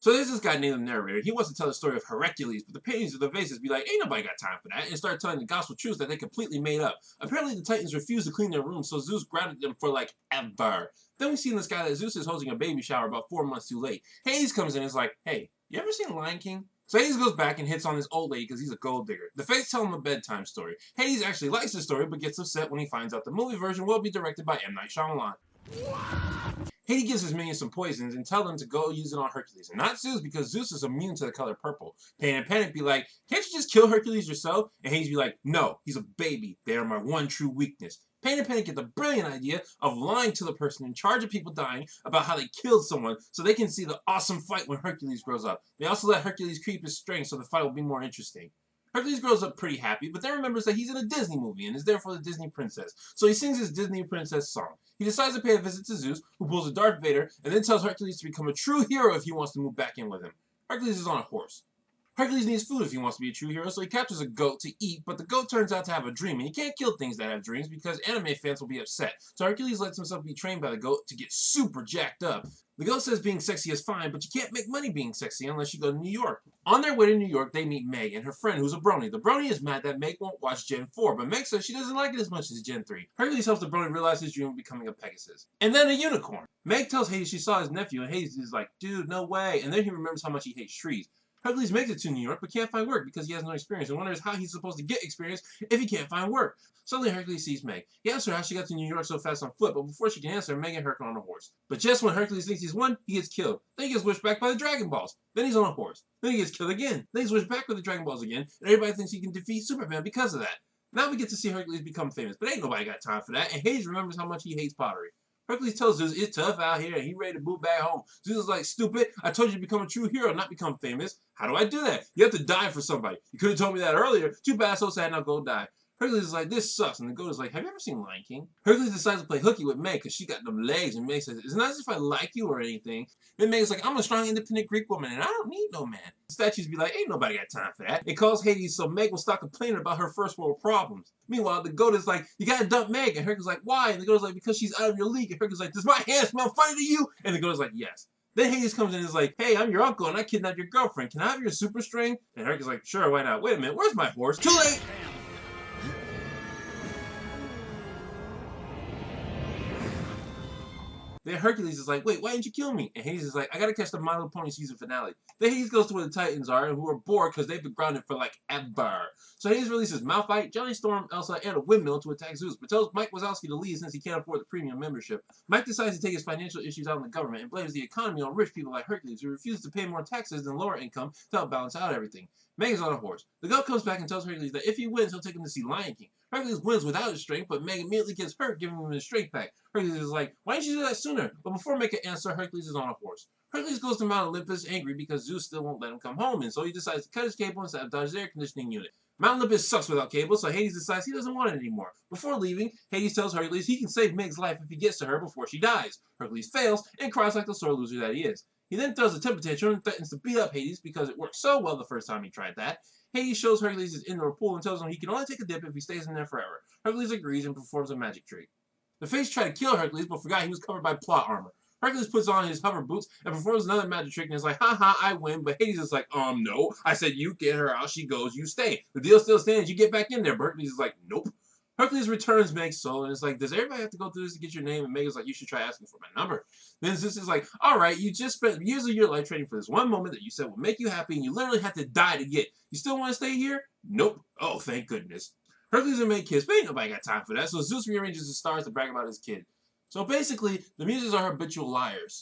So there's this guy named the narrator. He wants to tell the story of Hercules, but the paintings of the vases be like, ain't nobody got time for that, and start telling the gospel truths that they completely made up. Apparently the Titans refused to clean their rooms, so Zeus grounded them for like ever. Then we see in the sky that Zeus is hosting a baby shower about 4 months too late. Hades comes in and is like, hey, you ever seen Lion King? So Hades goes back and hits on this old lady because he's a gold digger. The Fates tell him a bedtime story. Hades actually likes the story, but gets upset when he finds out the movie version will be directed by M. Night Shyamalan. Hades gives his minions some poisons and tell them to go use it on Hercules, and not Zeus because Zeus is immune to the color purple. Pain and Panic be like, can't you just kill Hercules yourself? And Hades be like, no, he's a baby. They are my one true weakness. Pain and Panic get the brilliant idea of lying to the person in charge of people dying about how they killed someone so they can see the awesome fight when Hercules grows up. They also let Hercules keep his strength so the fight will be more interesting. Hercules grows up pretty happy, but then remembers that he's in a Disney movie and is therefore the Disney princess. So he sings his Disney princess song. He decides to pay a visit to Zeus, who pulls a Darth Vader, and then tells Hercules to become a true hero if he wants to move back in with him. Hercules is on a horse. Hercules needs food if he wants to be a true hero, so he captures a goat to eat, but the goat turns out to have a dream, and he can't kill things that have dreams because anime fans will be upset. So Hercules lets himself be trained by the goat to get super jacked up. The goat says being sexy is fine, but you can't make money being sexy unless you go to New York. On their way to New York, they meet Meg and her friend, who's a brony. The brony is mad that Meg won't watch Gen 4, but Meg says she doesn't like it as much as Gen 3. Hercules helps the brony realize his dream of becoming a Pegasus. And then a unicorn. Meg tells Hades she saw his nephew, and Hades is like, dude, no way. And then he remembers how much he hates trees. Hercules makes it to New York, but can't find work because he has no experience and wonders how he's supposed to get experience if he can't find work. Suddenly, Hercules sees Meg. He asks her how she got to New York so fast on foot, but before she can answer, Meg and Herc are on a horse. But just when Hercules thinks he's won, he gets killed. Then he gets wished back by the Dragon Balls. Then he's on a horse. Then he gets killed again. Then he's wished back with the Dragon Balls again, and everybody thinks he can defeat Superman because of that. Now we get to see Hercules become famous, but ain't nobody got time for that, and Hades remembers how much he hates pottery. Hercules tells Zeus it's tough out here and he ready to move back home. Zeus is like, stupid, I told you to become a true hero, not become famous. How do I do that? You have to die for somebody. You could have told me that earlier. Too bad, so sad, now go die. Hercules is like, this sucks. And the goat is like, have you ever seen Lion King? Hercules decides to play hooky with Meg because she got them legs. And Meg says, it's not as if I like you or anything. Then Meg's like, I'm a strong, independent Greek woman and I don't need no man. The statues be like, ain't nobody got time for that. It calls Hades so Meg will stop complaining about her first world problems. Meanwhile, the goat is like, you gotta dump Meg. And Hercules is like, why? And the goat is like, because she's out of your league. And Hercules is like, does my hand smell funny to you? And the goat is like, yes. Then Hades comes in and is like, hey, I'm your uncle and I kidnapped your girlfriend. Can I have your super strength? And Hercules is like, sure, why not? Wait a minute, where's my horse? Too late! Then Hercules is like, wait, why didn't you kill me? And Hades is like, I gotta catch the My Little Pony season finale. Then Hades goes to where the Titans are, and who are bored because they've been grounded for like ever. So Hades releases Malphite, Johnny Storm, Elsa, and a windmill to attack Zeus, but tells Mike Wazowski to leave since he can't afford the premium membership. Mike decides to take his financial issues out on the government and blames the economy on rich people like Hercules, who refuse to pay more taxes than lower income to help balance out everything. Meg is on a horse. The goat comes back and tells Hercules that if he wins, he'll take him to see Lion King. Hercules wins without his strength, but Meg immediately gets hurt, giving him his strength back. Hercules is like, why didn't you do that sooner? But before Meg can answer, Hercules is on a horse. Hercules goes to Mount Olympus angry because Zeus still won't let him come home, and so he decides to cut his cable and sabotage his air conditioning unit. Mount Olympus sucks without cable, so Hades decides he doesn't want it anymore. Before leaving, Hades tells Hercules he can save Meg's life if he gets to her before she dies. Hercules fails and cries like the sore loser that he is. He then throws a temper tantrum and threatens to beat up Hades because it worked so well the first time he tried that. Hades shows Hercules his indoor pool and tells him he can only take a dip if he stays in there forever. Hercules agrees and performs a magic trick. The Fates try to kill Hercules but forgot he was covered by plot armor. Hercules puts on his hover boots and performs another magic trick and is like, haha, I win, but Hades is like, no, I said you get her out, she goes, you stay. The deal still stands, you get back in there, but Hercules is like, nope. Hercules returns Meg's soul and is like, does everybody have to go through this to get your name? And Meg is like, you should try asking for my number. Then Zeus is like, alright, you just spent years of your life training for this one moment that you said would make you happy and you literally had to die to get. You still want to stay here? Nope. Oh, thank goodness. Hercules and Meg kiss, but ain't nobody got time for that, so Zeus rearranges the stars to brag about his kid. So basically, the Muses are habitual liars.